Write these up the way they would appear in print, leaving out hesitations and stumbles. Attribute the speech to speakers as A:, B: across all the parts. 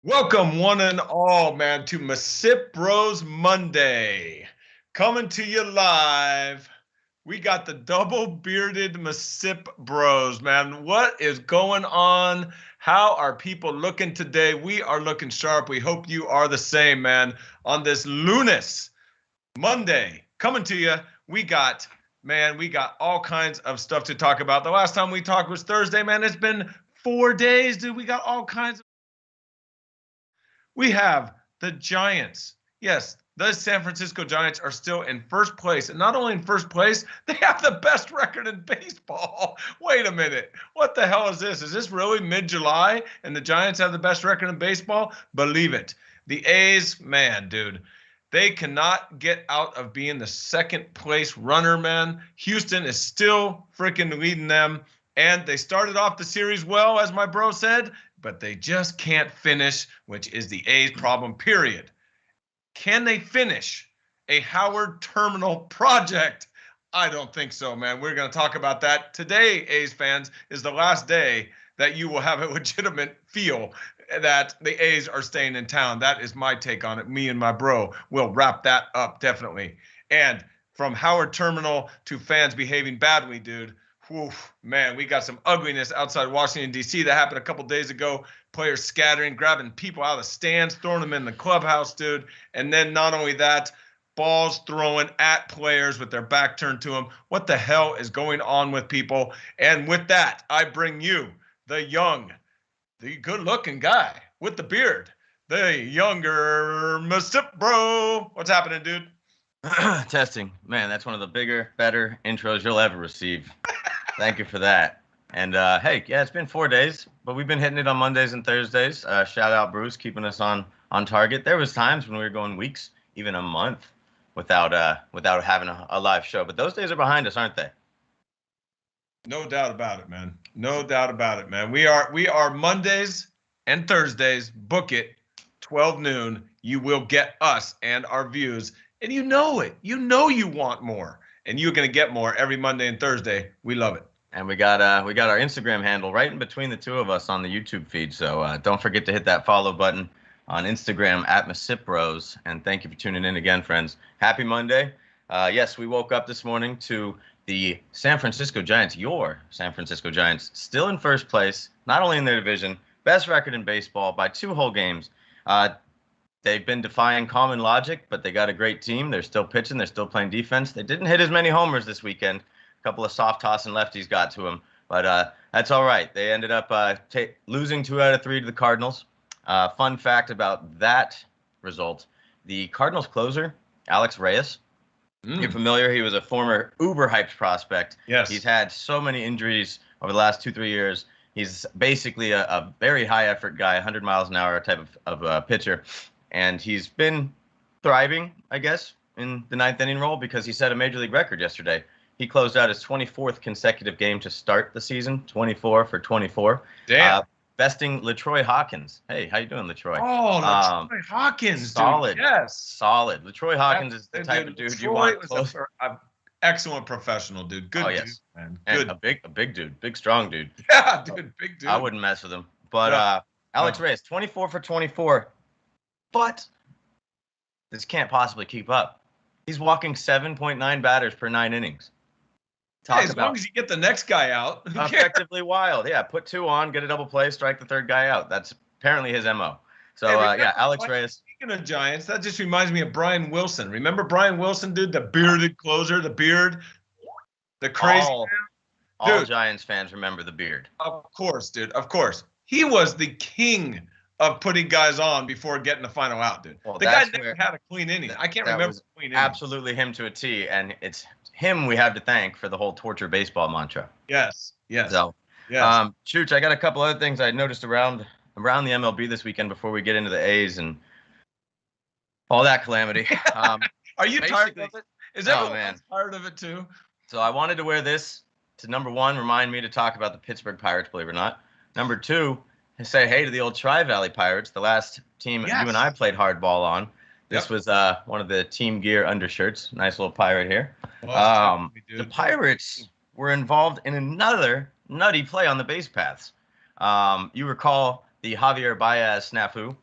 A: Welcome, one and all, man, to MisippBROs Monday. Coming to you live. We got the double-bearded MisippBROs, man. What is going on? How are people looking today? We are looking sharp. We hope you are the same, man. On this Lunas Monday, coming to you, we got all kinds of stuff to talk about. The last time we talked was Thursday, man. It's been 4 days, dude. We got all kinds of. We have the Giants. Yes, the San Francisco Giants are still in first place. And not only in first place, they have the best record in baseball. Wait a minute. What the hell is this? Is this really mid-July and the Giants have the best record in baseball? Believe it. The A's, man, dude, they cannot get out of being the second place runner, man. Houston is still freaking leading them. And they started off the series well, as my bro said, but they just can't finish, which is the A's problem, period. Can they finish a Howard Terminal project? I don't think so, man. We're going to talk about that. Today, A's fans, is the last day that you will have a legitimate feel that the A's are staying in town. That is my take on it. Me and my bro will wrap that up, definitely. And from Howard Terminal to fans behaving badly, dude, whew, man, we got some ugliness outside Washington, D.C. that happened a couple days ago. Players scattering, grabbing people out of the stands, throwing them in the clubhouse, dude. And then not only that, balls thrown at players with their back turned to them. What the hell is going on with people? And with that, I bring you the young, the good-looking guy with the beard, the younger MisippBRO. What's happening, dude?
B: Testing. Man, that's one of the bigger, better intros you'll ever receive. Thank you for that. And hey, yeah, it's been 4 days, but we've been hitting it on Mondays and Thursdays. Shout out Bruce, keeping us on target. There was times when we were going weeks, even a month, without having a live show. But those days are behind us, aren't they?
A: No doubt about it, man. No doubt about it, man. We are Mondays and Thursdays. Book it, 12 noon. You will get us and our views, and you know it. You know you want more. And you're going to get more every Monday and Thursday. We love it.
B: And we got our Instagram handle right in between the two of us on the YouTube feed. So don't forget to hit that follow button on Instagram at MisippBROs. And thank you for tuning in again, friends. Happy Monday. Yes, we woke up this morning to the San Francisco Giants, your San Francisco Giants, still in first place, not only in their division, best record in baseball by 2 whole games. They've been defying common logic, but they got a great team. They're still pitching. They're still playing defense. They didn't hit as many homers this weekend. A couple of soft tossing lefties got to them, but that's all right. They ended up losing 2 out of 3 to the Cardinals. Fun fact about that result, the Cardinals closer, Alex Reyes, you're familiar? He was a former uber-hyped prospect.
A: Yes.
B: He's had so many injuries over the last 2-3 years. He's basically a very high-effort guy, 100 miles an hour type of pitcher. And he's been thriving, I guess, in the 9th inning role because he set a major league record yesterday. He closed out his 24th consecutive game to start the season, 24 for 24.
A: Damn.
B: Besting LaTroy Hawkins. Hey, how you doing, LaTroy?
A: Oh, LaTroy Hawkins,
B: solid.
A: Dude. Yes.
B: Solid. LaTroy Hawkins is the type of dude you want close.
A: Excellent professional, dude. Good dude, man. Good.
B: And a big dude. Big, strong dude.
A: Yeah, dude. Big dude.
B: I wouldn't mess with him. But Alex Reyes, 24 for 24. But this can't possibly keep up. He's walking 7.9 batters per 9 innings.
A: As long as you get the next guy out.
B: Effectively wild. Yeah, put 2 on, get a double play, strike the 3rd guy out. That's apparently his MO. So, yeah, Alex Reyes.
A: Speaking of Giants, that just reminds me of Brian Wilson. Remember Brian Wilson, dude? The bearded closer, the beard, the crazy
B: all Giants fans remember the beard.
A: Of course, dude. Of course. He was the king of putting guys on before getting the final out, dude. Well, the guy never had a clean inning. I can't remember a clean inning.
B: Absolutely him to a T, and it's him we have to thank for the whole torture baseball mantra.
A: Yes.
B: So, Chooch, I got a couple other things I noticed around the MLB this weekend before we get into the A's and all that calamity.
A: Are you tired of it? Is everyone tired of it too?
B: So I wanted to wear this to, number 1, remind me to talk about the Pittsburgh Pirates, believe it or not. Number 2, say hey to the old Tri-Valley Pirates, the last team you and I played hardball on. This was one of the team gear undershirts. Nice little pirate here. Well, the Pirates were involved in another nutty play on the base paths. You recall the Javier Baez snafu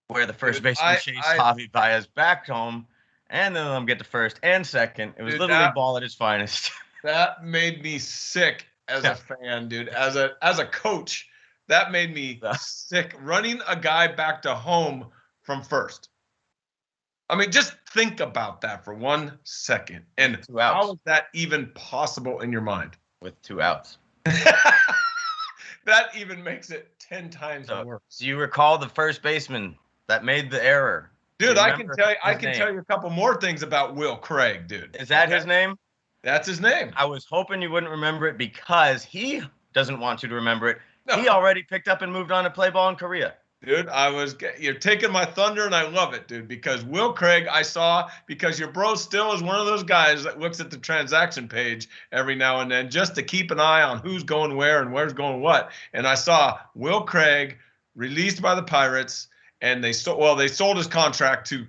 B: where the first
A: Dude,
B: baseman chased Javi Baez back home and then let him get to first and second. It was literally ball at its finest.
A: That made me sick as a fan, dude. As a coach, that made me sick. Running a guy back to home from first. I mean, just think about that for 1 second. And how is that even possible in your mind?
B: With 2 outs.
A: That even makes it 10 times worse.
B: Do you recall the first baseman that made the error?
A: Dude, I can tell you a couple more things about Will Craig, dude.
B: Is that his name?
A: That's his name.
B: I was hoping you wouldn't remember it because he doesn't want you to remember it.
A: No.
B: He already picked up and moved on to play ball in Korea.
A: Dude, you're taking my thunder, and I love it, dude, because Will Craig, I saw, because your bro still is one of those guys that looks at the transaction page every now and then just to keep an eye on who's going where and where's going what. And I saw Will Craig released by the Pirates, and they sold his contract to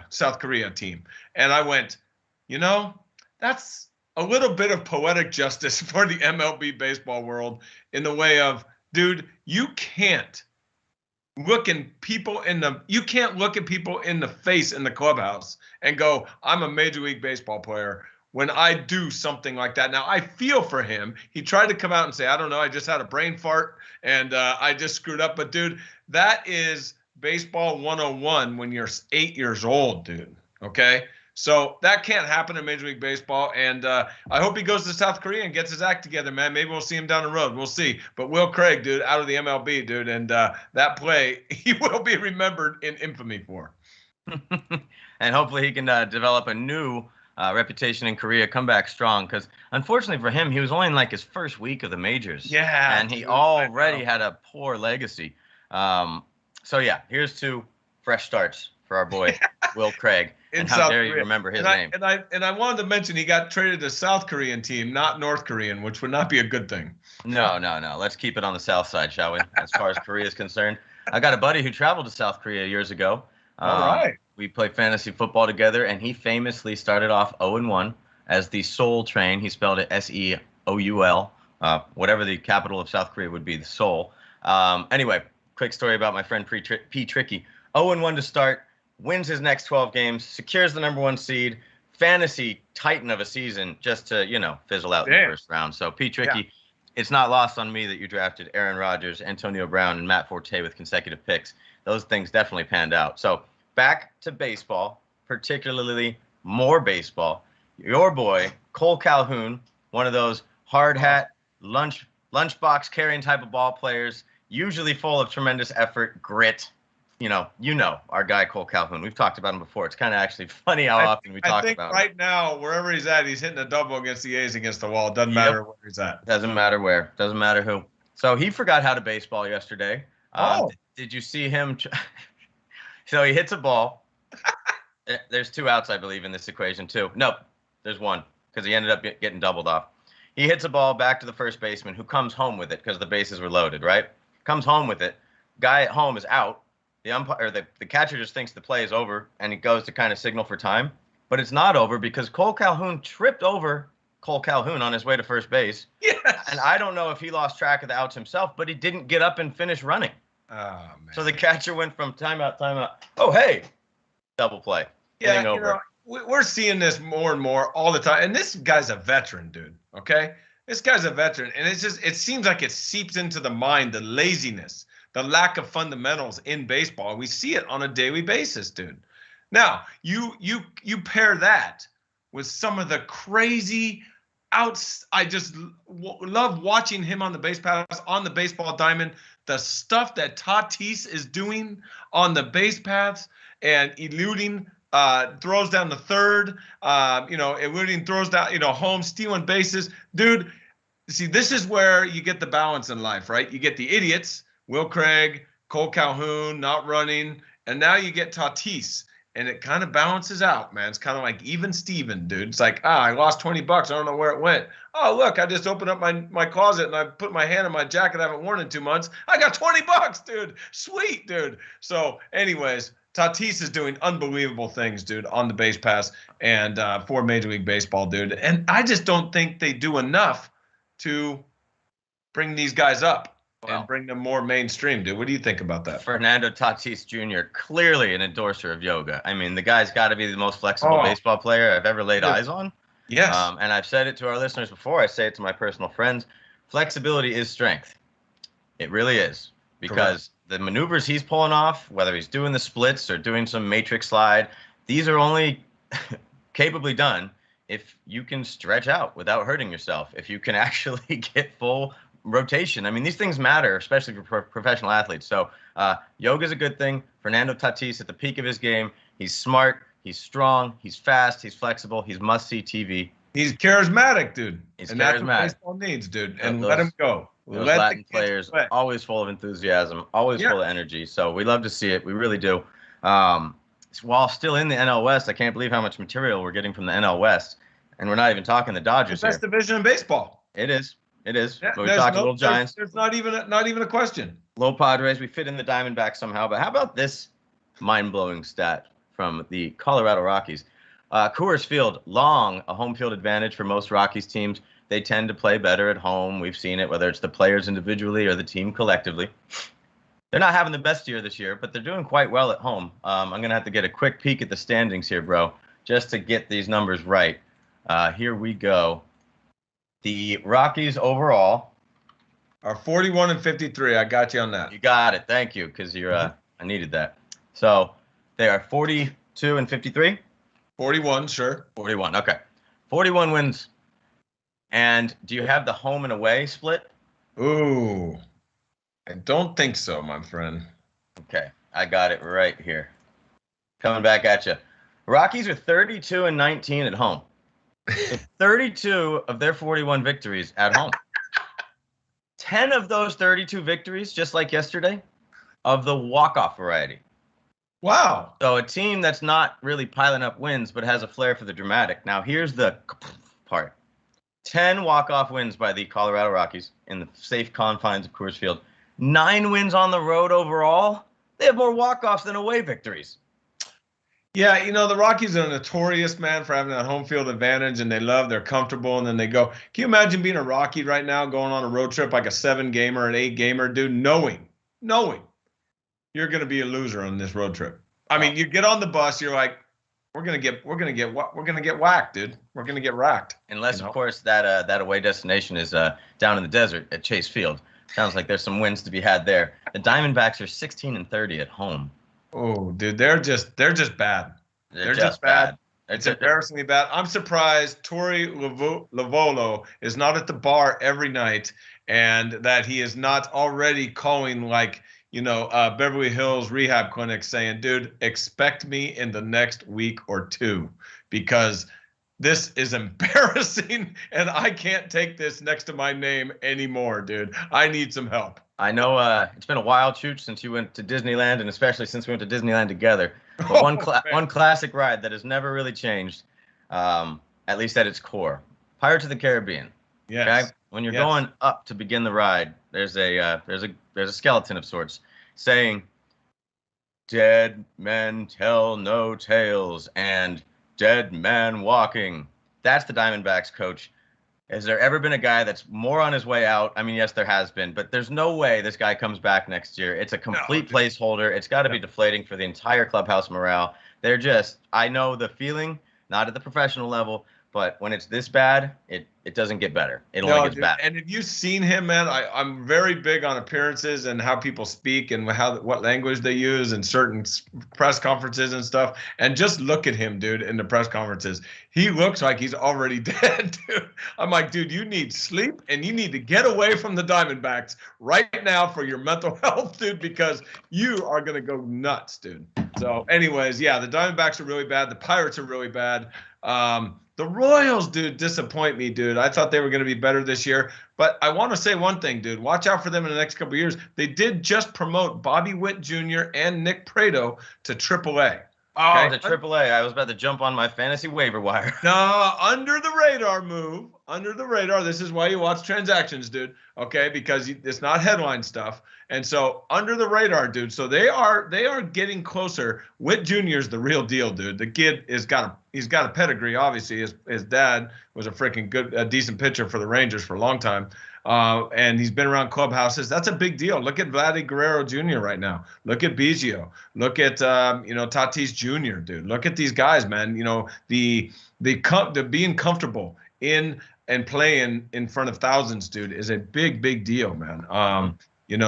A: South Korea team. And I went, that's a little bit of poetic justice for the MLB baseball world in the way of, dude, you can't look at people in the face in the clubhouse and go, I'm a Major League Baseball player when I do something like that. Now, I feel for him. He tried to come out and say, I don't know, I just had a brain fart and I just screwed up. But, dude, that is baseball 101 when you're 8 years old, dude, okay? So that can't happen in Major League Baseball, and I hope he goes to South Korea and gets his act together, man. Maybe we'll see him down the road. We'll see. But Will Craig, dude, out of the MLB, dude, and that play he will be remembered in infamy for.
B: And hopefully he can develop a new reputation in Korea, come back strong, because unfortunately for him, he was only in like his first week of the majors.
A: Yeah.
B: And he already had a poor legacy. So, yeah, here's to fresh starts for our boy, Will Craig. And how dare you remember his name?
A: And I wanted to mention he got traded to South Korean team, not North Korean, which would not be a good thing.
B: No. Let's keep it on the South side, shall we? As far as Korea is concerned, I got a buddy who traveled to South Korea years ago.
A: All right.
B: We played fantasy football together, and he famously started off 0-1 as the Seoul train. He spelled it Seoul, whatever the capital of South Korea would be, the Seoul. Anyway, quick story about my friend P. Tricky. 0-1 to start. Wins his next 12 games, secures the number 1 seed, fantasy titan of a season just to, fizzle out in the first round. So, P. Tricky, It's not lost on me that you drafted Aaron Rodgers, Antonio Brown, and Matt Forte with consecutive picks. Those things definitely panned out. So, back to baseball, particularly more baseball. Your boy, Cole Calhoun, one of those hard hat, lunchbox carrying type of ball players, usually full of tremendous effort, grit. You know our guy Cole Calhoun. We've talked about him before. It's kind of actually funny how often we talk about him.
A: I think right now, wherever he's at, he's hitting a double against the A's against the wall. Doesn't matter where he's at.
B: Doesn't matter where. Doesn't matter who. So he forgot how to baseball yesterday. Did you see him? So he hits a ball. There's 2 outs, I believe, in this equation too. Nope, there's 1 because he ended up getting doubled off. He hits a ball back to the first baseman who comes home with it because the bases were loaded, right? Comes home with it. Guy at home is out. The umpire, the catcher just thinks the play is over, and he goes to kind of signal for time. But it's not over because Cole Calhoun tripped over Cole Calhoun on his way to first base.
A: Yes.
B: And I don't know if he lost track of the outs himself, but he didn't get up and finish running.
A: Oh, man.
B: So the catcher went from timeout. Oh, hey, double play.
A: Yeah, we're seeing this more and more all the time. And this guy's a veteran, dude, okay? This guy's a veteran. And it seems like it seeps into the mind, the laziness, the lack of fundamentals in baseball. We see it on a daily basis, dude. Now, you pair that with some of the crazy outs. I just love watching him on the base paths, on the baseball diamond, the stuff that Tatis is doing on the base paths and eluding throws down the third, eluding throws down, home, stealing bases. Dude, see, this is where you get the balance in life, right? You get the idiots, Will Craig, Cole Calhoun, not running, and now you get Tatis, and it kind of balances out, man. It's kind of like even Steven, dude. It's like, I lost $20. I don't know where it went. Oh, look, I just opened up my closet and I put my hand in my jacket I haven't worn in 2 months. I got $20, dude. Sweet, dude. So, anyways, Tatis is doing unbelievable things, dude, on the base pass and for Major League Baseball, dude. And I just don't think they do enough to bring these guys up. and bring them more mainstream, dude. What do you think about that?
B: Fernando Tatis Jr., clearly an endorser of yoga. I mean, the guy's got to be the most flexible baseball player I've ever laid eyes on.
A: Yes.
B: And I've said it to our listeners before. I say it to my personal friends. Flexibility is strength. It really is. Because the maneuvers he's pulling off, whether he's doing the splits or doing some matrix slide, these are only capably done if you can stretch out without hurting yourself, if you can actually get full rotation. I mean, these things matter, especially for professional athletes. So yoga is a good thing. Fernando Tatis at the peak of his game. He's smart. He's strong. He's fast. He's flexible. He's must-see TV.
A: He's charismatic, dude.
B: He's
A: and
B: charismatic.
A: That's what baseball needs, dude. And let him go.
B: Those Latin players, always full of enthusiasm, always full of energy. So we love to see it. We really do. While still in the NL West, I can't believe how much material we're getting from the NL West. And we're not even talking the Dodgers
A: here. Best division in baseball.
B: It is. It is.
A: Yeah,
B: but we talked little Giants.
A: There's not even a question.
B: Little Padres. We fit in the Diamondbacks somehow. But how about this mind-blowing stat from the Colorado Rockies? Coors Field, long a home field advantage for most Rockies teams. They tend to play better at home. We've seen it, whether it's the players individually or the team collectively. They're not having the best year this year, but they're doing quite well at home. I'm going to have to get a quick peek at the standings here, bro, just to get these numbers right. Here we go. The Rockies overall
A: are 41-53. I got you on that.
B: You got it. Thank you, because you're. I needed that. So they are 42-53.
A: 41, sure.
B: 41. Okay. 41 wins. And do you have the home and away split?
A: Ooh, I don't think so, my friend.
B: Okay, I got it right here. Coming back at you. Rockies are 32-19 at home. 32 of their 41 victories at home. 10 of those 32 victories, just like yesterday, of the walk-off variety.
A: Wow.
B: So a team that's not really piling up wins, but has a flair for the dramatic. Now, here's the part. 10 walk-off wins by the Colorado Rockies in the safe confines of Coors Field. 9 wins on the road overall. They have more walk-offs than away victories.
A: Yeah, you know, the Rockies are notorious, man, for having that home field advantage, and they're comfortable, and then they go. Can you imagine being a Rocky right now, going on a road trip like a 7-gamer, an 8-gamer, dude, knowing you're going to be a loser on this road trip. I mean, you get on the bus, you're like, we're gonna get whacked, dude. We're gonna get racked.
B: Unless, of course, that away destination is down in the desert at Chase Field. Sounds like there's some wins to be had there. The Diamondbacks are 16-30 at home.
A: Oh, dude, they're just bad. They're just bad. It's embarrassingly bad. I'm surprised Torey Lovullo is not at the bar every night, and that he is not already calling like, Beverly Hills rehab clinics saying, dude, expect me in the next week or two, because this is embarrassing and I can't take this next to my name anymore, dude. I need some help.
B: I know it's been a while, Chooch, since you went to Disneyland, and especially since we went to Disneyland together. But one classic ride that has never really changed, at least at its core. Pirates of the Caribbean.
A: Yes.
B: Okay? When you're going up to begin the ride, there's a skeleton of sorts saying, "Dead men tell no tales," and "Dead man walking." That's the Diamondbacks coach. Has there ever been a guy that's more on his way out? I mean, yes, there has been, but there's no way this guy comes back next year. It's a complete placeholder. It's got to be deflating for the entire clubhouse morale. They're just, I know the feeling, not at the professional level, but when it's this bad, it doesn't get better. It only gets bad.
A: And have you seen him, man? I'm very big on appearances and how people speak and what language they use in certain press conferences and stuff. And just look at him, dude, in the press conferences. He looks like he's already dead, dude. I'm like, dude, you need sleep and you need to get away from the Diamondbacks right now for your mental health, dude, because you are going to go nuts, dude. So anyways, yeah, the Diamondbacks are really bad. The Pirates are really bad. The Royals, dude, disappoint me, dude. I thought they were going to be better this year. But I want to say one thing, dude. Watch out for them in the next couple of years. They did just promote Bobby Witt Jr. and Nick Prado to AAA.
B: Oh, to AAA. I was about to jump on my fantasy waiver wire.
A: No, under the radar move. Under the radar. This is why you watch transactions, dude. Okay, because it's not headline stuff. And so under the radar, dude. So they are getting closer. Witt Jr. is the real deal, dude. The kid he's got a pedigree. Obviously, his dad was a freaking decent pitcher for the Rangers for a long time. and he's been around clubhouses. That's a big deal. Look at Vladdy Guerrero Jr. right now. Look at Biggio. Look at Tatis Jr. Dude. Look at these guys, man. The being comfortable in and playing in front of thousands, dude, is a big deal, man.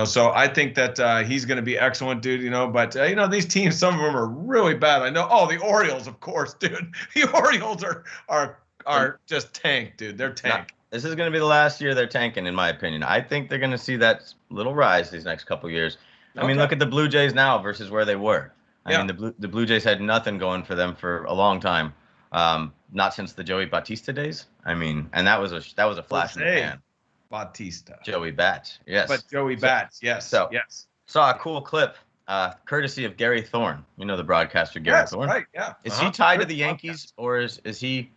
A: So I think that he's going to be excellent, dude, but, these teams, some of them are really bad. I know. Oh, the Orioles, of course, dude. The Orioles are just tanked, dude. They're tanked.
B: This is going to be the last year they're tanking, in my opinion. I think they're going to see that little rise these next couple years. I mean, look at the Blue Jays now versus where they were. I mean, the Blue Jays had nothing going for them for a long time. Not since the Joey Bautista days. I mean, and that was a flash in the pan.
A: Bautista.
B: Joey Bats, yes.
A: But Joey Bats, yes. Yes.
B: Saw a cool clip, courtesy of Gary Thorne. You know the broadcaster Gary Thorne?
A: Right, yeah.
B: Is he tied to the Yankees, or is he?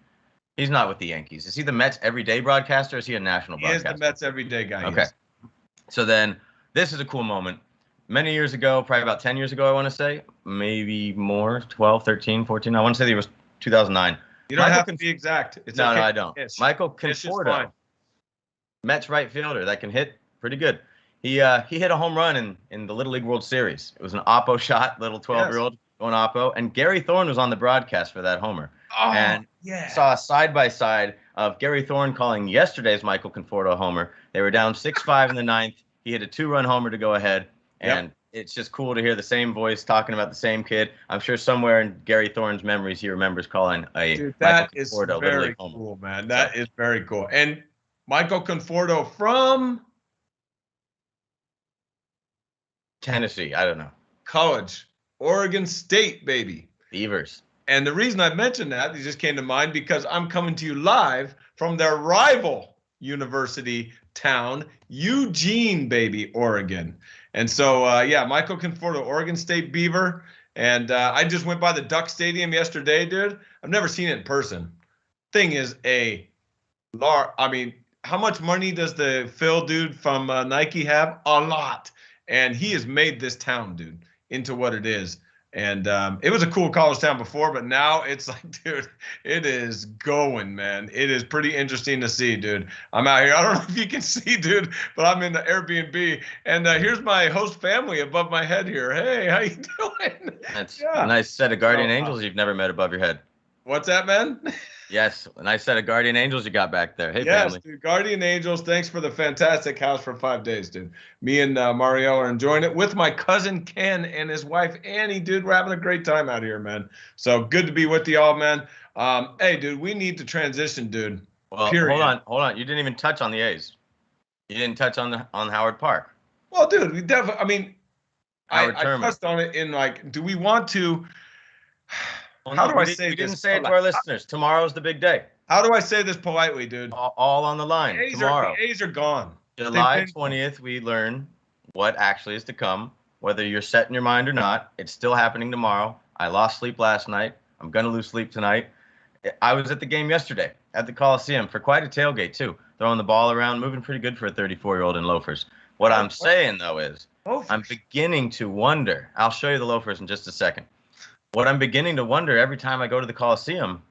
B: He's not with the Yankees. Is he the Mets everyday broadcaster, or is he a national broadcaster?
A: He is the Mets everyday guy.
B: Okay. Yes. So then, this is a cool moment. Many years ago, probably about 10 years ago, I want to say, maybe more, 12, 13, 14. I want to say it was 2009.
A: You don't have to be exact.
B: No, I don't. Michael Conforto, Mets right fielder that can hit pretty good. He hit a home run in the Little League World Series. It was an oppo shot, little 12-year-old going oppo, and Gary Thorne was on the broadcast for that homer.
A: Oh,
B: and saw a side-by-side of Gary Thorne calling yesterday's Michael Conforto homer. They were down 6-5 in the ninth. He hit a 2-run homer to go ahead, and it's just cool to hear the same voice talking about the same kid. I'm sure somewhere in Gary Thorne's memories, he remembers calling a
A: Michael
B: Conforto
A: very cool, man. That is very cool. And Michael Conforto from
B: Tennessee, I don't know.
A: College, Oregon State, baby.
B: Beavers.
A: And the reason I mentioned that, it just came to mind because I'm coming to you live from their rival university town, Eugene, baby, Oregon. And so, Michael Conforto, Oregon State Beaver. And I just went by the Duck Stadium yesterday, dude. I've never seen it in person. Thing is how much money does the Phil dude from Nike have? A lot. And he has made this town, dude, into what it is. And it was a cool college town before, but now it's like, dude, it is going, man. It is pretty interesting to see, dude. I'm out here. I don't know if you can see, dude, but I'm in the Airbnb. And here's my host family above my head here. Hey, how you doing?
B: That's a nice set of guardian angels you've never met above your head.
A: What's that, man?
B: Yes, a nice set of guardian angels you got back there. Hey,
A: yes,
B: family.
A: Dude, guardian angels, thanks for the fantastic house for 5 days, dude. Me and Marielle are enjoying it with my cousin Ken and his wife Annie, dude. We're having a great time out here, man. So good to be with y'all, man. Hey, dude, we need to transition, dude.
B: Well, hold on. You didn't even touch on the A's. You didn't touch on Howard Park.
A: Well, dude, we definitely. I mean, I touched on it in do we want to?
B: Well, how do I say this? You didn't say it to our listeners. Tomorrow's the big day.
A: How do I say this politely, dude?
B: All on the line. Tomorrow.
A: The A's are gone.
B: July 20th, we learn what actually is to come. Whether you're set in your mind or not, it's still happening tomorrow. I lost sleep last night. I'm going to lose sleep tonight. I was at the game yesterday at the Coliseum for quite a tailgate, too. Throwing the ball around, moving pretty good for a 34-year-old in loafers. What I'm saying, though, is I'm beginning to wonder. I'll show you the loafers in just a second. What I'm beginning to wonder every time I go to the Coliseum,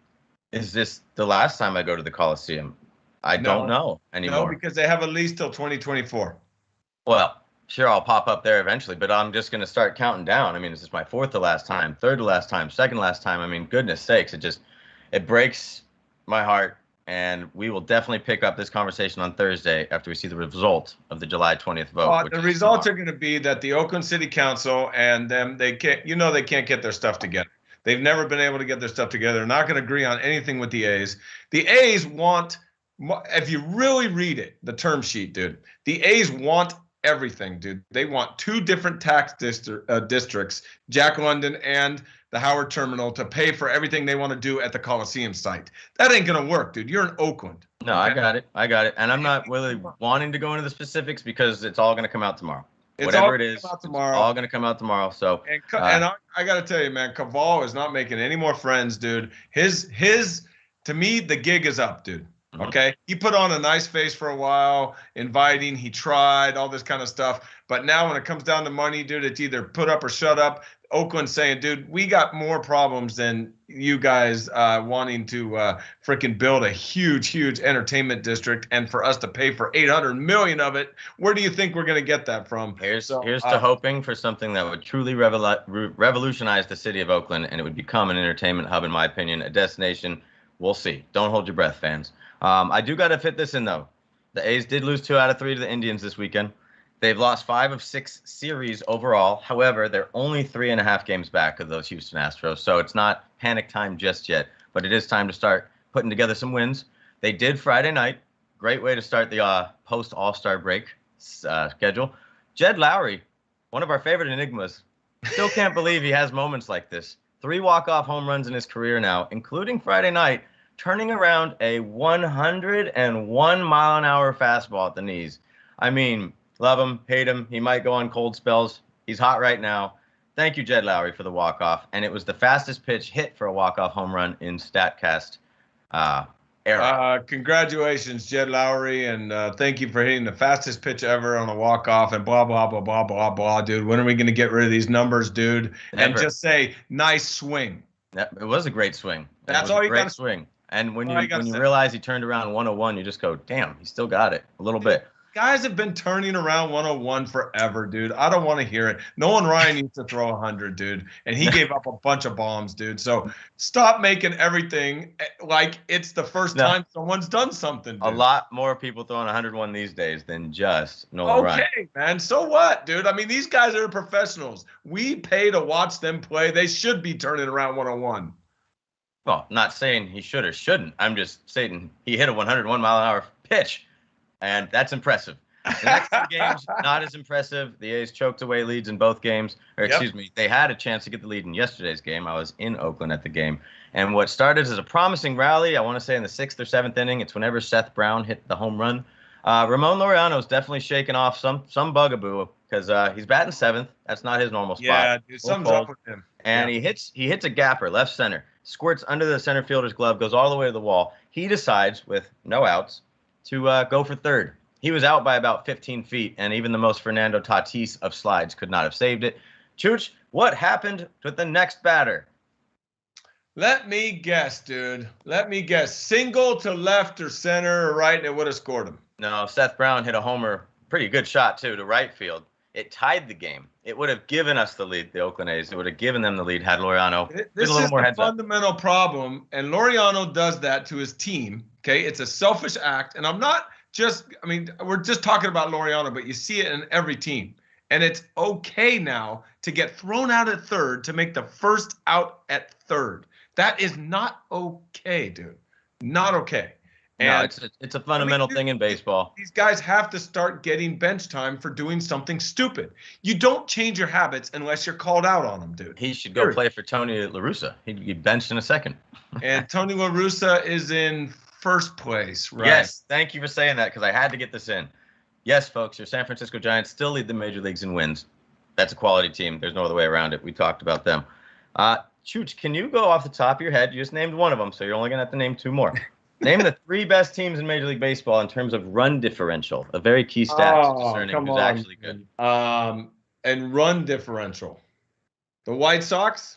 B: is this the last time I go to the Coliseum? I don't know anymore.
A: No, because they have a lease till 2024.
B: Well, sure, I'll pop up there eventually, but I'm just going to start counting down. I mean, is this my fourth to last time, third to last time, second to last time? I mean, goodness sakes, it breaks my heart. And we will definitely pick up this conversation on Thursday after we see the result of the July 20th vote.
A: The results are going to be that the Oakland City Council and them, they can't get their stuff together. They've never been able to get their stuff together. They're not going to agree on anything with the A's. The A's want, if you really read it, the term sheet, dude, the A's want everything, dude. They want 2 different tax districts, Jack London and the Howard Terminal, to pay for everything they want to do at the Coliseum site. That ain't going to work, dude. You're in Oakland.
B: No, okay? I got it. And I'm not really wanting to go into the specifics because it's all going to come out tomorrow. Whatever it is, it's all going to come out tomorrow. So,
A: and I got to tell you, man, Caval is not making any more friends, dude. To me, the gig is up, dude. Mm-hmm. Okay. He put on a nice face for a while, inviting, he tried all this kind of stuff. But now when it comes down to money, dude, it's either put up or shut up. Oakland saying, dude, we got more problems than you guys wanting to freaking build a huge entertainment district, and for us to pay for 800 million of it. Where do you think we're going to get that from?
B: Here's to hoping for something that would truly revolutionize the city of Oakland, and it would become an entertainment hub, in my opinion, a destination. We'll see. Don't hold your breath, fans. I do got to fit this in, though. The A's did lose 2 out of 3 to the Indians this weekend. They've lost 5 of 6 series overall. However, they're only 3.5 games back of those Houston Astros, so it's not panic time just yet. But it is time to start putting together some wins. They did Friday night. Great way to start the post-All-Star break schedule. Jed Lowry, one of our favorite enigmas, still can't believe he has moments like this. 3 walk-off home runs in his career now, including Friday night, turning around a 101-mile-an-hour fastball at the knees. I mean, love him, hate him. He might go on cold spells. He's hot right now. Thank you, Jed Lowry, for the walk-off. And it was the fastest pitch hit for a walk-off home run in StatCast era.
A: Congratulations, Jed Lowry, and thank you for hitting the fastest pitch ever on a walk-off and blah, blah, blah, blah, blah, blah, dude. When are we going to get rid of these numbers, dude?
B: Never.
A: And just say, nice swing.
B: It was a great swing.
A: That's all you got to
B: swing. And when you realize he turned around 101, you just go, damn, he still got it a little bit.
A: Guys have been turning around 101 forever, dude. I don't want to hear it. Nolan Ryan used to throw 100, dude, and he gave up a bunch of bombs, dude. So stop making everything like it's the first time someone's done something, dude.
B: A lot more people throwing 101 these days than just Nolan Ryan.
A: Okay, man. So what, dude? I mean, these guys are professionals. We pay to watch them play. They should be turning around 101.
B: Well, not saying he should or shouldn't. I'm just saying he hit a 101-mile-an-hour pitch. And that's impressive. The next 2 games, not as impressive. The A's choked away leads in both games. Excuse me, they had a chance to get the lead in yesterday's game. I was in Oakland at the game. And what started as a promising rally, I want to say in the 6th or 7th inning, it's whenever Seth Brown hit the home run. Ramon Laureano's definitely shaking off some bugaboo because he's batting 7th. That's not his normal spot.
A: Yeah, dude, something's up with him.
B: And he hits a gapper, left center, squirts under the center fielder's glove, goes all the way to the wall. He decides, with no outs, to go for third. He was out by about 15 feet, and even the most Fernando Tatis of slides could not have saved it. Chooch, what happened with the next batter?
A: Let me guess, dude. Let me guess. Single to left or center or right, and it would have scored him.
B: No, Seth Brown hit a homer. Pretty good shot, too, to right field. It tied the game. It would have given us the lead, the Oakland A's. It would have given them the lead had Laureano.
A: This is a fundamental problem, and Laureano does that to his team. Okay, it's a selfish act, and we're just talking about Laureano, but you see it in every team. And it's okay now to get thrown out at third to make the first out at third. That is not okay, dude. Not okay. And
B: no, it's a fundamental thing in baseball.
A: These guys have to start getting bench time for doing something stupid. You don't change your habits unless you're called out on them, dude.
B: He should go play for Tony La Russa. He'd be benched in a second.
A: And Tony La Russa is in first place, right?
B: Yes, thank you for saying that because I had to get this in. Yes, folks, your San Francisco Giants still lead the major leagues in wins. That's a quality team. There's no other way around it. We talked about them. Chooch, can you go off the top of your head? You just named one of them, so you're only going to have to name 2 more. Name the 3 best teams in Major League Baseball in terms of run differential, a very key stat discerning who's actually good.
A: And run differential. The White Sox.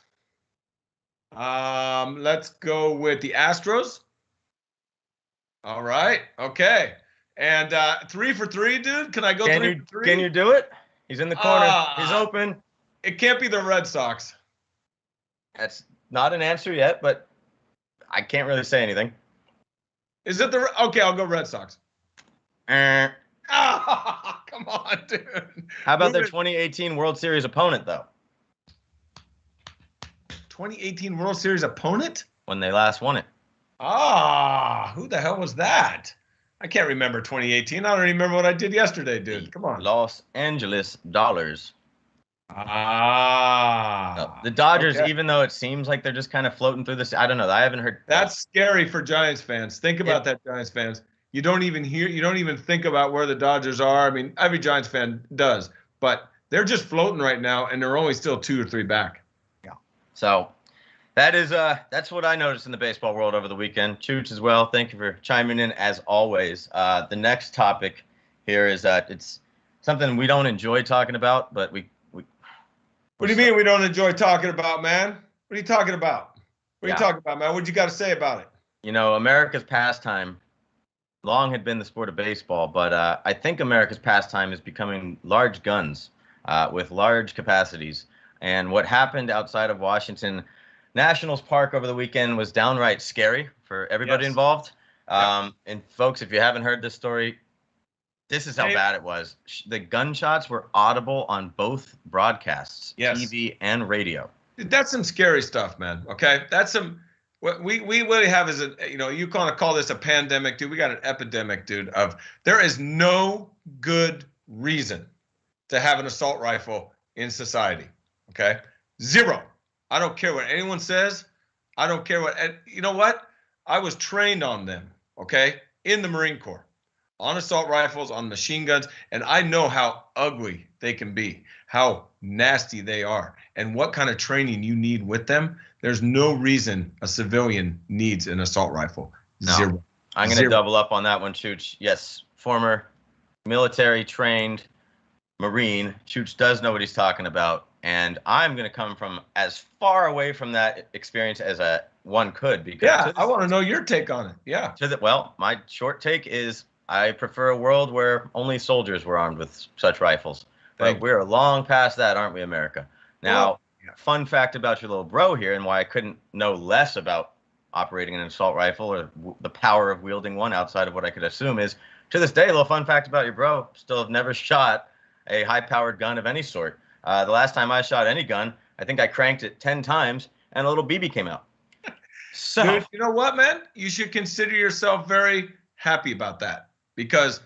A: Let's go with the Astros. All right. Okay. And 3 for 3, dude. Can I go 3 for 3?
B: Can you do it? He's in the corner. He's open.
A: It can't be the Red Sox.
B: That's not an answer yet, but I can't really say anything.
A: Is it the okay? I'll go Red Sox.
B: Come
A: on, dude.
B: How about their 2018 World Series opponent, though?
A: 2018 World Series opponent?
B: When they last won it.
A: Who the hell was that? I can't remember 2018. I don't even remember what I did yesterday, dude. Come on.
B: Los Angeles Dollars. The Dodgers,
A: okay.
B: Even though it seems like they're just kind of floating through this, I don't know. I haven't heard.
A: That's scary for Giants fans. Think about that, Giants fans. You don't even think about where the Dodgers are. I mean, every Giants fan does, but they're just floating right now, and they're only still 2 or 3 back.
B: Yeah. So that's what I noticed in the baseball world over the weekend. Chooch as well. Thank you for chiming in as always. The next topic here is it's something we don't enjoy talking about, but we're
A: What do you mean we don't enjoy talking about, man? What are you talking about? What are you talking about, man? What you got to say about it?
B: You know, America's pastime long had been the sport of baseball, but I think America's pastime is becoming large guns with large capacities. And what happened outside of Washington Nationals Park over the weekend was downright scary for everybody involved. And folks, if you haven't heard this story, this is how bad it was. The gunshots were audible on both broadcasts, TV and radio.
A: Dude, that's some scary stuff, man. Okay, that's some. What we really have is you kind of call this a pandemic, dude. We got an epidemic, dude. There is no good reason to have an assault rifle in society. Okay, zero. I don't care what anyone says. I don't care what. And you know what? I was trained on them. Okay, in the Marine Corps, on assault rifles, on machine guns, and I know how ugly they can be, how nasty they are, and what kind of training you need with them. There's no reason a civilian needs an assault rifle.
B: No.
A: Zero.
B: I'm going to double up on that one, Chooch. Yes, former military trained Marine. Chooch does know what he's talking about, and I'm going to come from as far away from that experience as one could. Because
A: I want to know your take on it. Yeah.
B: Well, my short take is I prefer a world where only soldiers were armed with such rifles. But we're long past that, aren't we, America? Now, fun fact about your little bro here and why I couldn't know less about operating an assault rifle or the power of wielding one outside of what I could assume is, to this day, a little fun fact about your bro, still have never shot a high-powered gun of any sort. The last time I shot any gun, I think I cranked it 10 times and a little BB came out. So,
A: dude, you know what, man? You should consider yourself very happy about that, because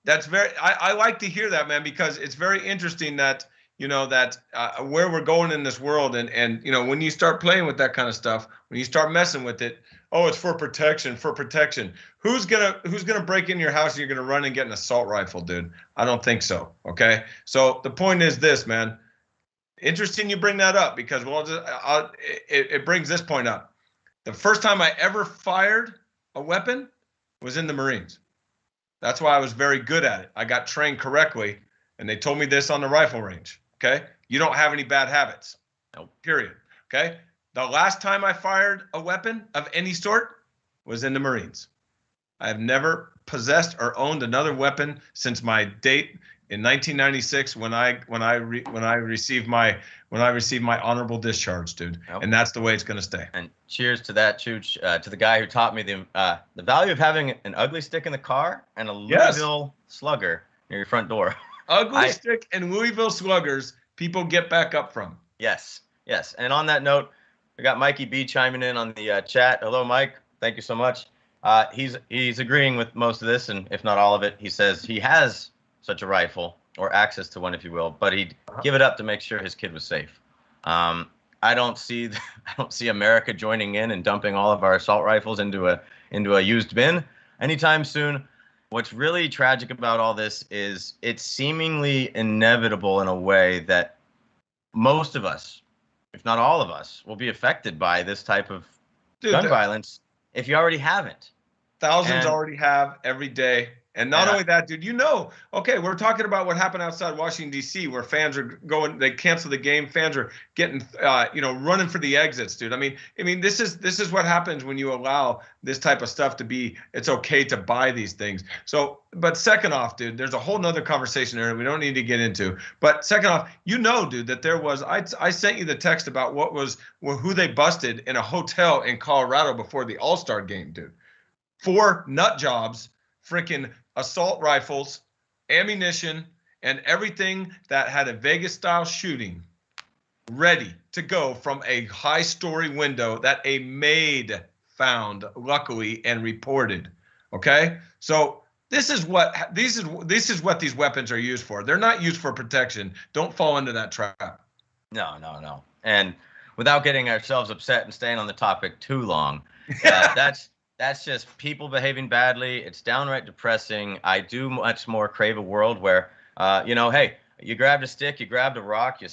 A: that's I like to hear that, man, because it's very interesting that, where we're going in this world. And when you start playing with that kind of stuff, when you start messing with it, oh, it's for protection. Who's gonna break in your house and you're gonna run and get an assault rifle, dude? I don't think so. Okay. So the point is this, man. Interesting you bring that up, because it brings this point up. The first time I ever fired a weapon was in the Marines. That's why I was very good at it. I got trained correctly, and they told me this on the rifle range. Okay? You don't have any bad habits. No. Period. Okay? The last time I fired a weapon of any sort was in the Marines. I have never possessed or owned another weapon since my date in 1996 when I received my honorable discharge, dude. Yep. And that's the way it's going to stay.
B: And cheers to that, Chooch, to the guy who taught me the value of having an ugly stick in the car and a Louisville slugger near your front door.
A: Ugly stick and Louisville sluggers, people get back up from.
B: Yes. And on that note, we got Mikey B chiming in on the chat. Hello, Mike. Thank you so much. He's agreeing with most of this, and if not all of it. He says he has such a rifle, or access to one, if you will, but he'd give it up to make sure his kid was safe. I don't see America joining in and dumping all of our assault rifles into a used bin anytime soon. What's really tragic about all this is it's seemingly inevitable in a way that most of us, if not all of us, will be affected by this type of gun violence if you already haven't.
A: Thousands already have every day. And not only that, dude, okay, we're talking about what happened outside Washington, D.C., where fans are they cancel the game. Fans are getting, running for the exits, dude. I mean, this is what happens when you allow this type of stuff to be, it's okay to buy these things. So, but second off, dude, there's a whole nother conversation there we don't need to get into. But second off, dude, that there was, I sent you the text about who they busted in a hotel in Colorado before the All-Star game, dude. 4 nut jobs, freaking assault rifles, ammunition, and everything that had a Vegas-style shooting ready to go from a high-story window that a maid found, luckily, and reported. Okay, so this is what these weapons are used for. They're not used for protection. Don't fall into that trap.
B: No. And without getting ourselves upset and staying on the topic too long, that's just people behaving badly. It's downright depressing. I do much more crave a world where, hey, you grabbed a stick, you grabbed a rock, you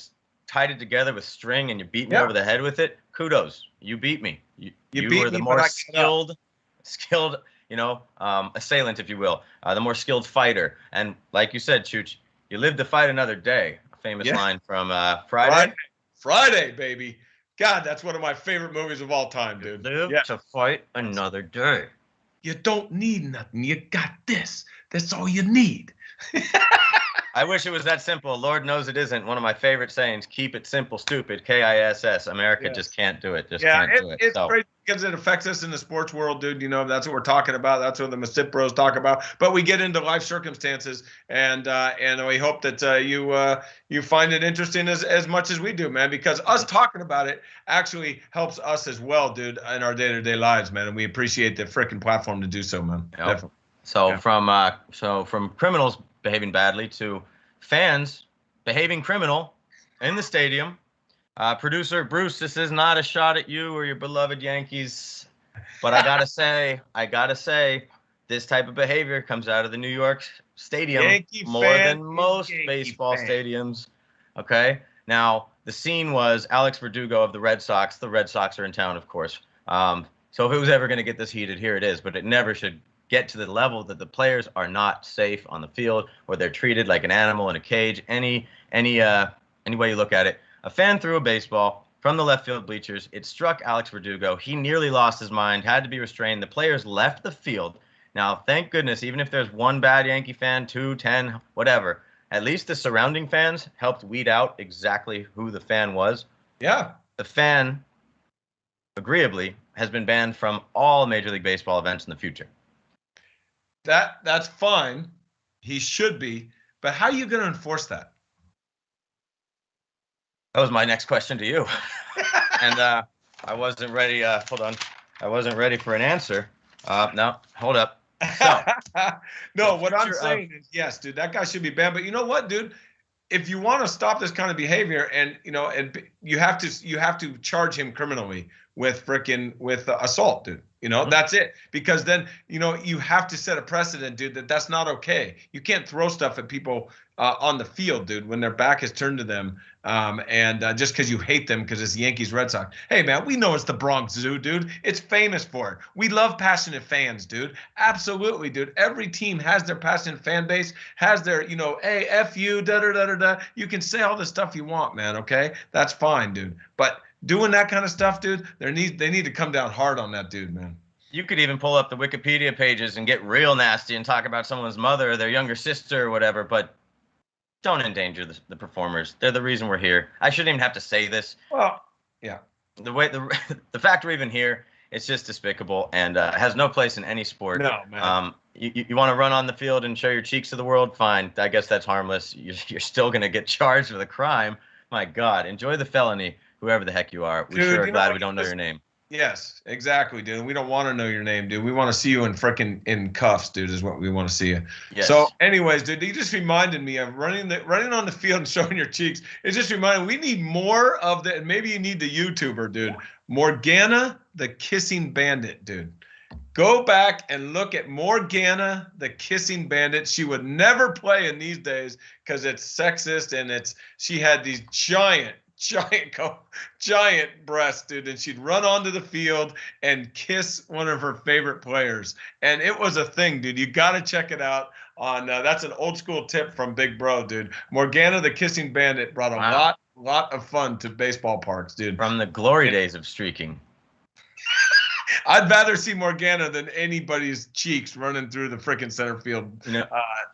B: tied it together with string, and you beat me over the head with it. Kudos, you beat me. You were the more skilled, assailant, if you will, the more skilled fighter. And like you said, Chooch, you live to fight another day. A famous line from Friday.
A: Friday, baby. God, that's one of my favorite movies of all time, dude.
B: Live to fight another day.
A: You don't need nothing. You got this. That's all you need.
B: I wish it was that simple. Lord knows it isn't. One of my favorite sayings, keep it simple, stupid, KISS. America just can't do it. Can't do it.
A: It's crazy because it affects us in the sports world, dude. You know, that's what we're talking about. That's what the MisippBROs talk about. But we get into life circumstances, and we hope that you find it interesting as much as we do, man, because us talking about it actually helps us as well, dude, in our day-to-day lives, man. And we appreciate the freaking platform to do so, man.
B: Yep.
A: Definitely.
B: So from criminals behaving badly to fans behaving criminal in the stadium. Producer Bruce, this is not a shot at you or your beloved Yankees, but I gotta say, this type of behavior comes out of the New York Stadium more than most baseball stadiums. Okay, now the scene was Alex Verdugo of the Red Sox. The Red Sox are in town, of course. So if it was ever going to get this heated, here it is. But it never should get to the level that the players are not safe on the field, or they're treated like an animal in a cage. Any way you look at it. A fan threw a baseball from the left field bleachers. It struck Alex Verdugo. He nearly lost his mind, had to be restrained. The players left the field. Now, thank goodness, even if there's one bad Yankee fan, 2, 10, whatever, at least the surrounding fans helped weed out exactly who the fan was.
A: Yeah.
B: The fan, agreeably, has been banned from all Major League Baseball events in the future.
A: That's fine. He should be. But how are you going to enforce that?
B: That was my next question to you. And I wasn't ready. Hold on. I wasn't ready for an answer. No, hold up. So,
A: no, what I'm saying is, yes, dude, that guy should be banned. But you know what, dude? If you want to stop this kind of behavior, and you have to charge him criminally with assault, dude. That's it. Because then, you have to set a precedent, dude, that's not okay. You can't throw stuff at people on the field, dude, when their back is turned to them. And just because you hate them because it's Yankees Red Sox. Hey, man, we know it's the Bronx Zoo, dude. It's famous for it. We love passionate fans, dude. Absolutely, dude. Every team has their passionate fan base, has their, hey, F you, da-da-da-da-da. You can say all the stuff you want, man, okay? That's fine, dude. But doing that kind of stuff, dude, they need to come down hard on that dude, man.
B: You could even pull up the Wikipedia pages and get real nasty and talk about someone's mother or their younger sister or whatever, but don't endanger the performers. They're the reason we're here. I shouldn't even have to say this.
A: Well, yeah.
B: The fact we're even here, it's just despicable and has no place in any sport.
A: No, man.
B: You want to run on the field and show your cheeks to the world? Fine. I guess that's harmless. You're still going to get charged with a crime. My God, enjoy the felony, whoever the heck you are. We sure are glad we don't know your name.
A: Yes, exactly, dude. We don't want to know your name, dude. We want to see you in cuffs, dude, is what we want to see you.
B: Yes.
A: So anyways, dude, you just reminded me of running on the field and showing your cheeks. It just reminded me, we need more of the, and maybe you need the YouTuber, dude. Morgana, the kissing bandit, dude. Go back and look at Morgana, the kissing bandit. She would never play in these days because it's sexist and she had these giant breasts, dude, and she'd run onto the field and kiss one of her favorite players, and it was a thing, dude. You gotta check it out on that's an old school tip from Big Bro, dude. Morgana the kissing bandit brought a lot of fun to baseball parks, dude,
B: from the glory days of streaking.
A: I'd rather see Morgana than anybody's cheeks running through the freaking center field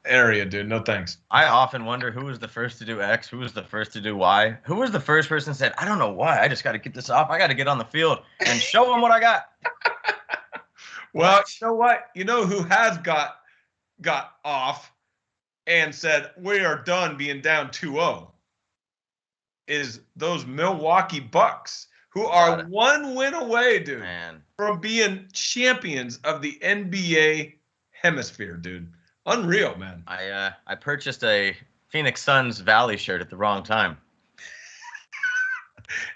A: area, dude. No thanks.
B: I often wonder who was the first to do X, who was the first to do Y, who was the first person that said, I don't know why, I just got to get this off. I got to get on the field and show them what I got.
A: Well, you know what? You know who has got off and said, we are done being down 2-0 is those Milwaukee Bucks, who are one win away, dude, from being champions of the NBA hemisphere, dude. Unreal, man.
B: I purchased a Phoenix Suns Valley shirt at the wrong time.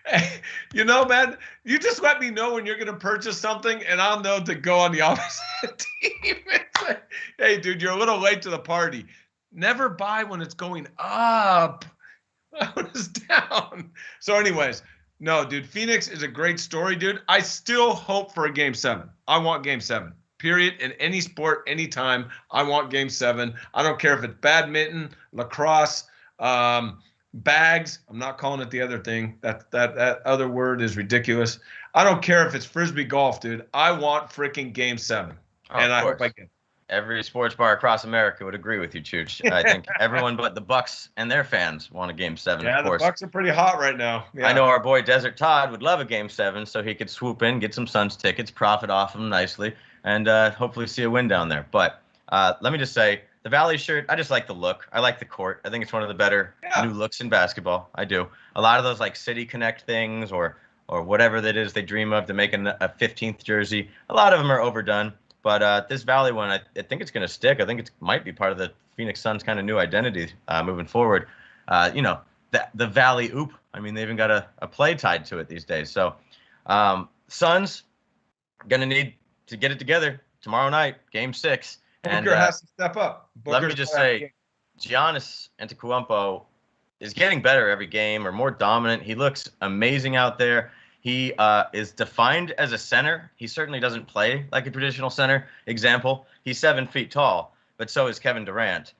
A: Hey, man, you just let me know when you're going to purchase something, and I'll know to go on the opposite team. It's like, hey, dude, you're a little late to the party. Never buy when it's going up. When it's down. So anyways, no, dude, Phoenix is a great story, dude. I still hope for a Game 7. I want Game 7. Period. In any sport, anytime, I want Game 7. I don't care if it's badminton, lacrosse, bags. I'm not calling it the other thing. That other word is ridiculous. I don't care if it's frisbee golf, dude. I want freaking Game 7, and I hope I get it.
B: Every sports bar across America would agree with you, Chooch. I think everyone but the Bucks and their fans want a Game 7,
A: Yeah,
B: of course.
A: the Bucks are pretty hot right now. Yeah.
B: I know our boy Desert Todd would love a Game 7 so he could swoop in, get some Suns tickets, profit off them nicely, and hopefully see a win down there. But let me just say, the Valley shirt, I just like the look. I like the court. I think it's one of the better new looks in basketball. I do. A lot of those like City Connect things or whatever that is they dream of to make a 15th jersey, a lot of them are overdone. But this Valley one, I think it's going to stick. I think it might be part of the Phoenix Suns' kind of new identity moving forward. The Valley Oop. I mean, they even got a play tied to it these days. So Suns going to need to get it together tomorrow night, Game 6.
A: Booker has to step up.
B: Let me just say, Giannis Antetokounmpo is getting better every game, or more dominant. He looks amazing out there. He is defined as a center. He certainly doesn't play like a traditional center. Example, he's 7 feet tall, but so is Kevin Durant.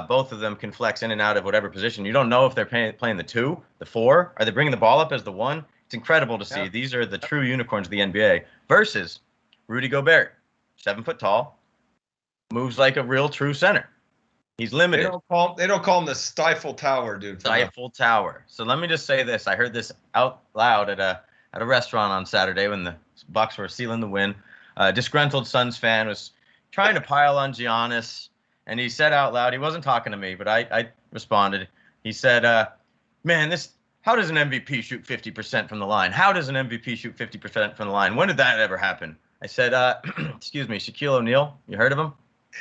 B: Both of them can flex in and out of whatever position. You don't know if they're playing the 2, the 4. Are they bringing the ball up as the 1? It's incredible to see. These are the true unicorns of the NBA versus Rudy Gobert, 7 foot tall, moves like a real true center. He's limited.
A: They don't call him the Stifle Tower, dude.
B: Stifle Tower. So let me just say this. I heard this out loud at a restaurant on Saturday when the Bucks were sealing the win. A disgruntled Suns fan was trying to pile on Giannis, and he said out loud, he wasn't talking to me, but I responded. He said, man, how does an MVP shoot 50% from the line? How does an MVP shoot 50% from the line? When did that ever happen? I said, excuse me, Shaquille O'Neal. You heard of him?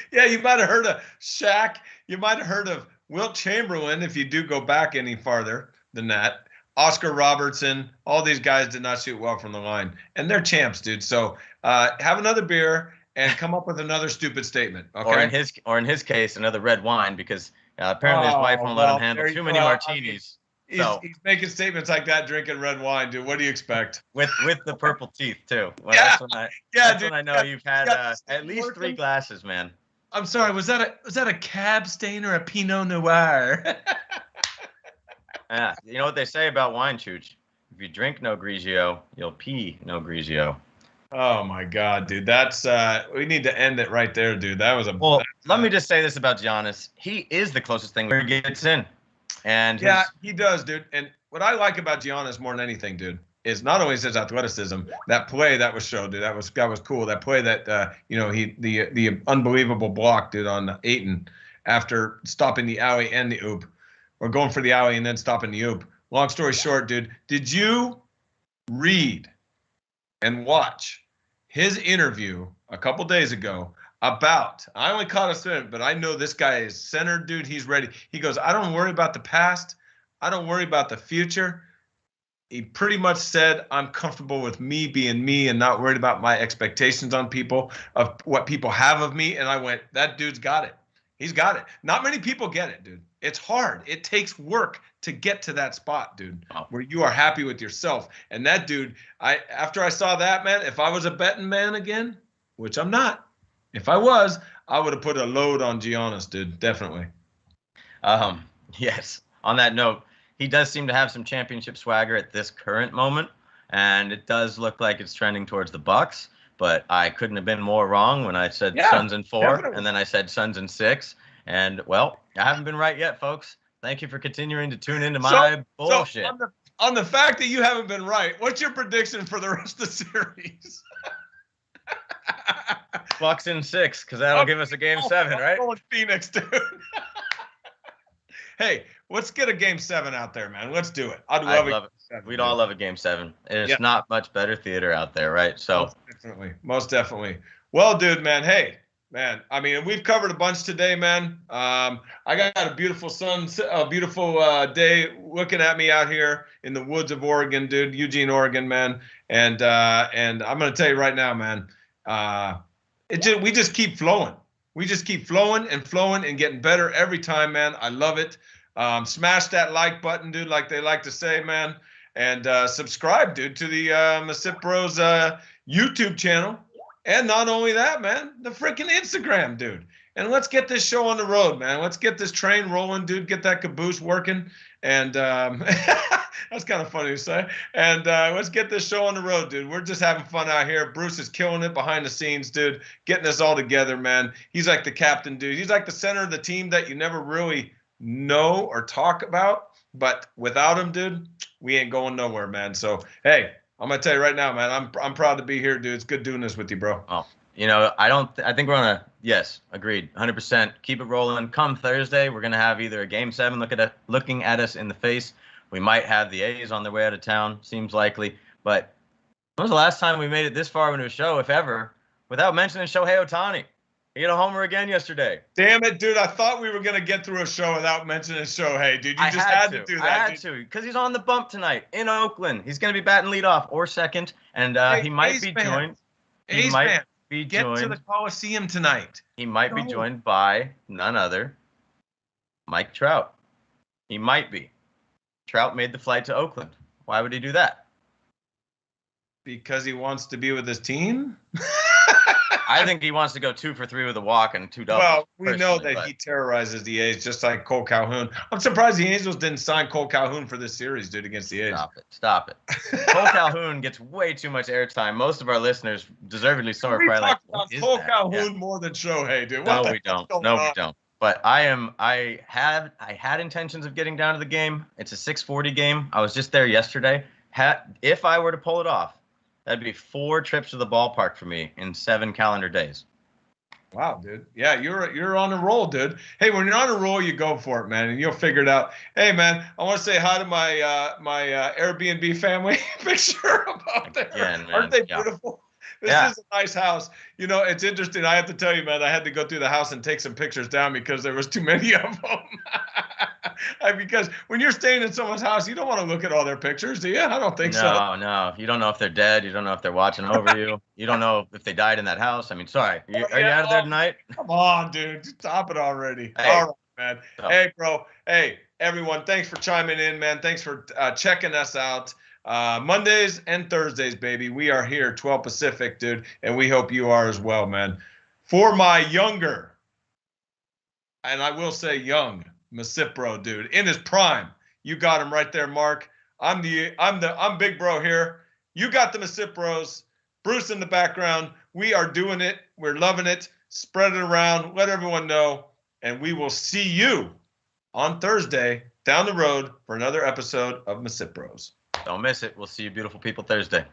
A: Yeah, you might have heard of Shaq. You might have heard of Wilt Chamberlain if you do go back any farther than that. Oscar Robertson, all these guys did not shoot well from the line. And they're champs, dude. So have another beer and come up with another stupid statement. Okay?
B: Or in his case, another red wine, because apparently his wife won't let him handle too many martinis.
A: He's making statements like that, drinking red wine, dude. What do you expect?
B: With the purple teeth, too. Well,
A: yeah,
B: that's
A: dude.
B: when I know you've had at least 3 glasses, man.
A: I'm sorry, was that a cab stain or a Pinot Noir?
B: Yeah, you know what they say about wine, Chooch? If you drink no Grigio, you'll pee no Grigio.
A: Oh my God, dude, that's we need to end it right there, dude. That was
B: let me just say this about Giannis. He is the closest thing where he gets in, and
A: he does, dude. And what I like about Giannis more than anything, is not only his athleticism, that play that was shown, dude. That was cool. That play that the unbelievable block, dude, on Ayton after stopping the alley and the oop, or going for the alley and then stopping the oop. Long story short, dude, did you read and watch his interview a couple days ago about, I only caught a snippet, but I know this guy is centered, dude. He's ready. He goes, I don't worry about the past. I don't worry about the future. He pretty much said, I'm comfortable with me being me and not worried about my expectations on people, of what people have of me. And I went, that dude's got it. He's got it. Not many people get it, dude. It's hard. It takes work to get to that spot, dude, where you are happy with yourself. And that dude, after I saw that, man, if I was a betting man again, which I'm not, if I was, I would have put a load on Giannis, dude. Definitely.
B: Yes. On that note, he does seem to have some championship swagger at this current moment, and it does look like it's trending towards the Bucks. But I couldn't have been more wrong when I said Suns in 4, definitely. And then I said Suns in 6. And, well, I haven't been right yet, folks. Thank you for continuing to tune into my bullshit.
A: So on the fact that you haven't been right, what's your prediction for the rest of the series?
B: Bucks in 6, because that'll give us a Game 7, right?
A: I'm going Phoenix, dude. Hey, let's get a Game 7 out there, man. Let's do it. I'd love it.
B: We'd all love a Game 7. It's not much better theater out there, right? So
A: Most definitely. Well, dude, man, hey, man, I mean, we've covered a bunch today, man. I got a beautiful day looking at me out here in the woods of Oregon, dude, Eugene, Oregon, man. And I'm going to tell you right now, man, we just keep flowing. We just keep flowing and getting better every time, man. I love it. Smash that like button, dude, like they like to say, man. And subscribe, dude, to the MisippBROs YouTube channel. And not only that, man, the freaking Instagram, dude. and let's get this show on the road, man. Let's get this train rolling, dude. Get that caboose working. And that's kind of funny to say. And let's get this show on the road, dude. We're just having fun out here. Bruce is killing it behind the scenes, dude. Getting us all together, man. He's like the captain, dude. He's like the center of the team that you never really know or talk about. But without him, dude, we ain't going nowhere, man. So, hey, I'm going to tell you right now, man, I'm proud to be here, dude. It's good doing this with you, bro.
B: Oh, I think we're on yes, agreed, 100%. Keep it rolling. Come Thursday, we're going to have either a Game 7 looking at us in the face. We might have the A's on their way out of town, seems likely. But when was the last time we made it this far into a show, if ever, without mentioning Shohei Ohtani? He hit a homer again yesterday.
A: Damn it, dude. I thought we were going to get through a show without mentioning Shohei, dude. You just had to do that.
B: I had to, because he's on the bump tonight in Oakland. He's going to be batting leadoff or second, and he might be joined. He might be joined.
A: Get to the Coliseum tonight.
B: He might be joined by none other, Mike Trout. He might be. Trout made the flight to Oakland. Why would he do that?
A: Because he wants to be with his team?
B: I think he wants to go 2 for 3 with a walk and 2 doubles.
A: Well, we know that he terrorizes the A's just like Cole Calhoun. I'm surprised the Angels didn't sign Cole Calhoun for this series, dude, against the A's.
B: Stop it. Cole Calhoun gets way too much airtime. Most of our listeners, deservedly so, are probably like,
A: what is Cole Calhoun more than Shohei, dude.
B: No, we don't. But I had intentions of getting down to the game. It's a 6:40 game. I was just there yesterday. If I were to pull it off, that'd be 4 trips to the ballpark for me in 7 calendar days.
A: Wow, dude. Yeah, you're on a roll, dude. Hey, when you're on a roll, you go for it, man, and you'll figure it out. Hey, man, I want to say hi to my Airbnb family. Picture about there.
B: Again, man.
A: Aren't they beautiful? This is a nice house. You know, it's interesting. I have to tell you, man, I had to go through the house and take some pictures down because there was too many of them. Because when you're staying in someone's house, you don't want to look at all their pictures, do you? I don't think so.
B: No. You don't know if they're dead. You don't know if they're watching over you. You don't know if they died in that house. I mean, sorry. Are you out of there tonight?
A: Come on, dude. Stop it already.
B: Hey.
A: All right, man. Oh. Hey, bro. Hey, everyone. Thanks for chiming in, man. Thanks for checking us out. Mondays and Thursdays, baby. We are here, 12 Pacific, dude, and we hope you are as well, man. For my younger, and I will say young, MisippBRO, dude, in his prime. You got him right there, Mark. I'm Big Bro here. You got the MisippBROs. Bruce in the background. We are doing it. We're loving it. Spread it around. Let everyone know. And we will see you on Thursday down the road for another episode of MisippBROs.
B: Don't miss it. We'll see you beautiful people Thursday.